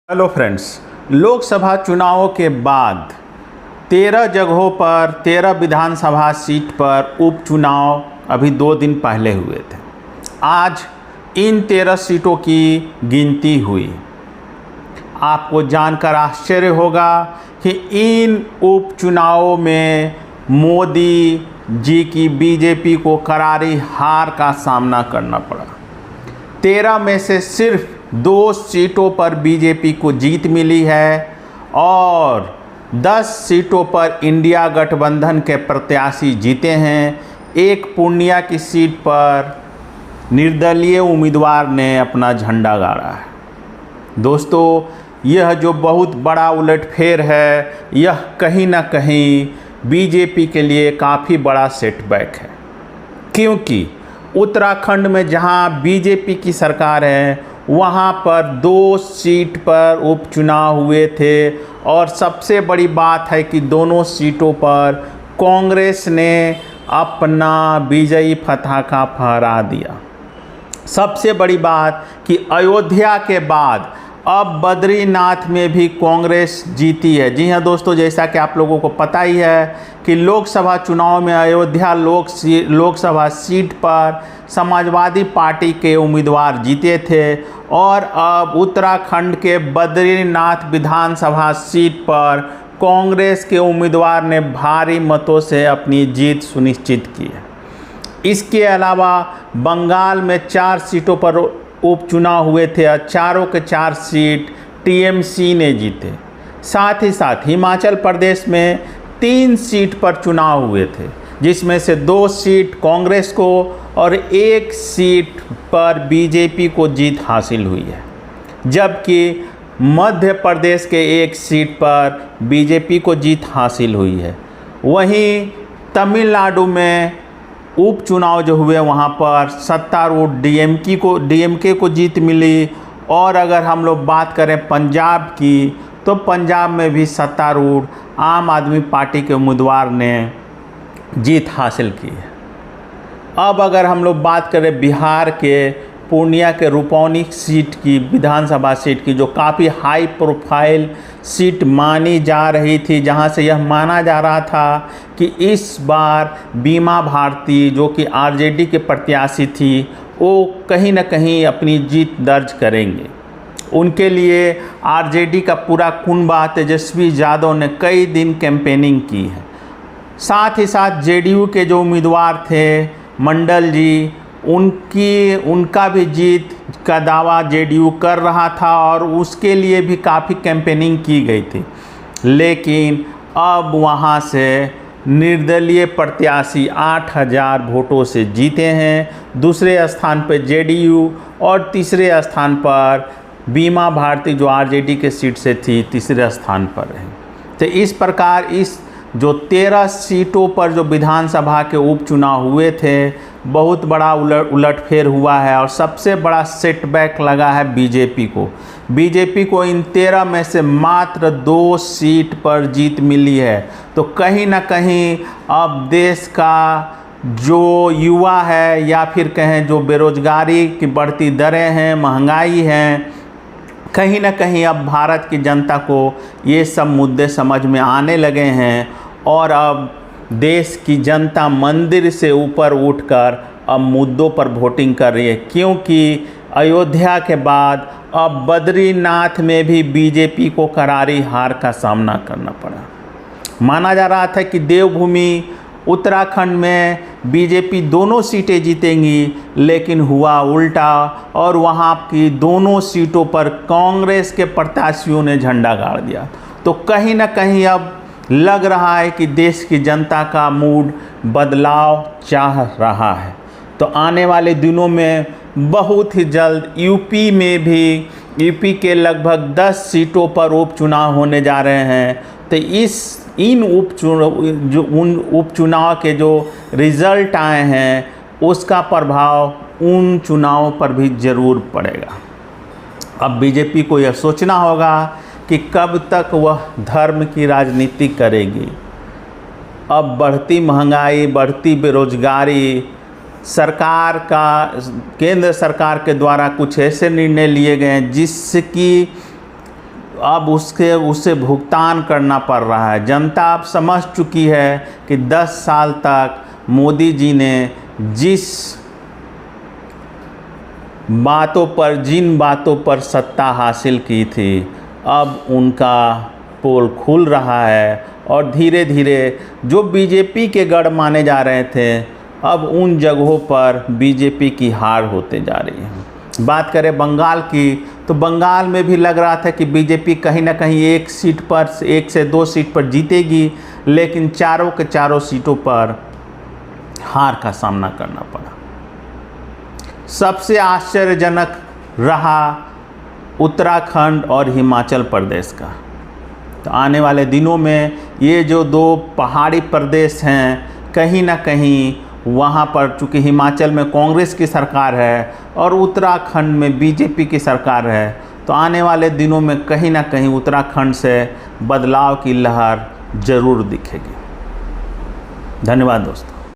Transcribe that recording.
Hello friends, Lok Sabha चुनावों के बाद 13 जगहों पर 13 विधानसभा सीट पर उपचुनाव अभी 2 दिन पहले हुए थे। आज इन 13 सीटों की गिनती हुई। आपको जानकर आश्चर्य होगा कि इन उपचुनावों में मोदी जी की बीजेपी को करारी हार का सामना करना पड़ा। 13 में से सिर्फ 2 सीटों पर बीजेपी को जीत मिली है और 10 सीटों पर इंडिया गठबंधन के प्रत्याशी जीते हैं। एक पूर्णिया की सीट पर निर्दलीय उम्मीदवार ने अपना झंडा गाड़ा है। दोस्तों, यह जो बहुत बड़ा उलटफेर है, यह कहीं ना कहीं बीजेपी के लिए काफ़ी बड़ा सेटबैक है, क्योंकि उत्तराखंड में जहां बीजेपी की सरकार है वहां पर 2 सीट पर उपचुनाव हुए थे और सबसे बड़ी बात है कि दोनों सीटों पर कांग्रेस ने अपना विजयी पताका फहरा दिया। सबसे बड़ी बात कि अयोध्या के बाद अब बद्रीनाथ में भी कांग्रेस जीती है। जी हाँ दोस्तों, जैसा कि आप लोगों को पता ही है कि लोकसभा चुनाव में अयोध्या लोकसभा सीट पर समाजवादी पार्टी के उम्मीदवार जीते थे और अब उत्तराखंड के बद्रीनाथ विधानसभा सीट पर कांग्रेस के उम्मीदवार ने भारी मतों से अपनी जीत सुनिश्चित की है। इसके अलावा बंगाल में 4 सीटों पर उपचुनाव हुए थे और चारों के 4 सीट टीएमसी ने जीते। साथ ही साथ हिमाचल प्रदेश में 3 सीट पर चुनाव हुए थे, जिसमें से 2 सीट कांग्रेस को और 1 सीट पर बीजेपी को जीत हासिल हुई है, जबकि मध्य प्रदेश के 1 सीट पर बीजेपी को जीत हासिल हुई है। वहीं तमिलनाडु में उपचुनाव जो हुए वहाँ पर सत्तारूढ़ डीएमके को जीत मिली। और अगर हम लोग बात करें पंजाब की, तो पंजाब में भी सत्तारूढ़ आम आदमी पार्टी के उम्मीदवार ने जीत हासिल की है। अब अगर हम लोग बात करें बिहार के पूर्णिया के रुपौनी सीट की, विधानसभा सीट की, जो काफ़ी हाई प्रोफाइल सीट मानी जा रही थी, जहां से यह माना जा रहा था कि इस बार बीमा भारती जो कि आरजेडी के प्रत्याशी थी, वो कहीं ना कहीं अपनी जीत दर्ज करेंगे। उनके लिए आरजेडी का पूरा कुनबा तेजस्वी यादव ने कई दिन कैंपेनिंग की है। साथ ही साथ जेडीयू के जो उम्मीदवार थे मंडल जी, उनका भी जीत का दावा जेडीयू कर रहा था और उसके लिए भी काफ़ी कैंपेनिंग की गई थी। लेकिन अब वहाँ से निर्दलीय प्रत्याशी 8000 वोटों से जीते हैं। दूसरे स्थान पर जेडीयू और तीसरे स्थान पर बीमा भारती जो आरजेडी के सीट से थी, तीसरे स्थान पर रहे। तो इस प्रकार इस जो 13 सीटों पर जो विधानसभा के उपचुनाव हुए थे, बहुत बड़ा उलटफेर हुआ है और सबसे बड़ा सेटबैक लगा है बीजेपी को। बीजेपी को इन 13 में से मात्र 2 सीट पर जीत मिली है। तो कहीं ना कहीं अब देश का जो युवा है, या फिर कहें जो बेरोजगारी की बढ़ती दरें हैं, महंगाई है, कहीं ना कहीं अब भारत की जनता को ये सब मुद्दे समझ में आने लगे हैं और अब देश की जनता मंदिर से ऊपर उठकर अब मुद्दों पर वोटिंग कर रही है, क्योंकि अयोध्या के बाद अब बद्रीनाथ में भी बीजेपी को करारी हार का सामना करना पड़ा। माना जा रहा था कि देवभूमि उत्तराखंड में बीजेपी दोनों सीटें जीतेंगी, लेकिन हुआ उल्टा और वहाँ की दोनों सीटों पर कांग्रेस के प्रत्याशियों ने झंडा गाड़ दिया। तो कहीं ना कहीं अब लग रहा है कि देश की जनता का मूड बदलाव चाह रहा है। तो आने वाले दिनों में बहुत ही जल्द यूपी के लगभग 10 सीटों पर उपचुनाव होने जा रहे हैं। तो इन उपचुनाव के जो रिज़ल्ट आए हैं, उसका प्रभाव उन चुनावों पर भी ज़रूर पड़ेगा। अब बीजेपी को यह सोचना होगा कि कब तक वह धर्म की राजनीति करेगी। अब बढ़ती महंगाई, बढ़ती बेरोजगारी, केंद्र सरकार के द्वारा कुछ ऐसे निर्णय लिए गए हैं जिसकी अब उससे भुगतान करना पड़ रहा है। जनता अब समझ चुकी है कि 10 साल तक मोदी जी ने जिन बातों पर सत्ता हासिल की थी, अब उनका पोल खुल रहा है और धीरे धीरे जो बीजेपी के गढ़ माने जा रहे थे, अब उन जगहों पर बीजेपी की हार होते जा रही है। बात करें बंगाल की, तो बंगाल में भी लग रहा था कि बीजेपी कहीं ना कहीं एक से 2 सीट पर जीतेगी, लेकिन चारों के चारों सीटों पर हार का सामना करना पड़ा। सबसे आश्चर्यजनक रहा उत्तराखंड और हिमाचल प्रदेश का। तो आने वाले दिनों में ये जो 2 पहाड़ी प्रदेश हैं, कहीं ना कहीं वहाँ पर, चूँकि हिमाचल में कांग्रेस की सरकार है और उत्तराखंड में बीजेपी की सरकार है, तो आने वाले दिनों में कहीं ना कहीं उत्तराखंड से बदलाव की लहर ज़रूर दिखेगी। धन्यवाद दोस्तों।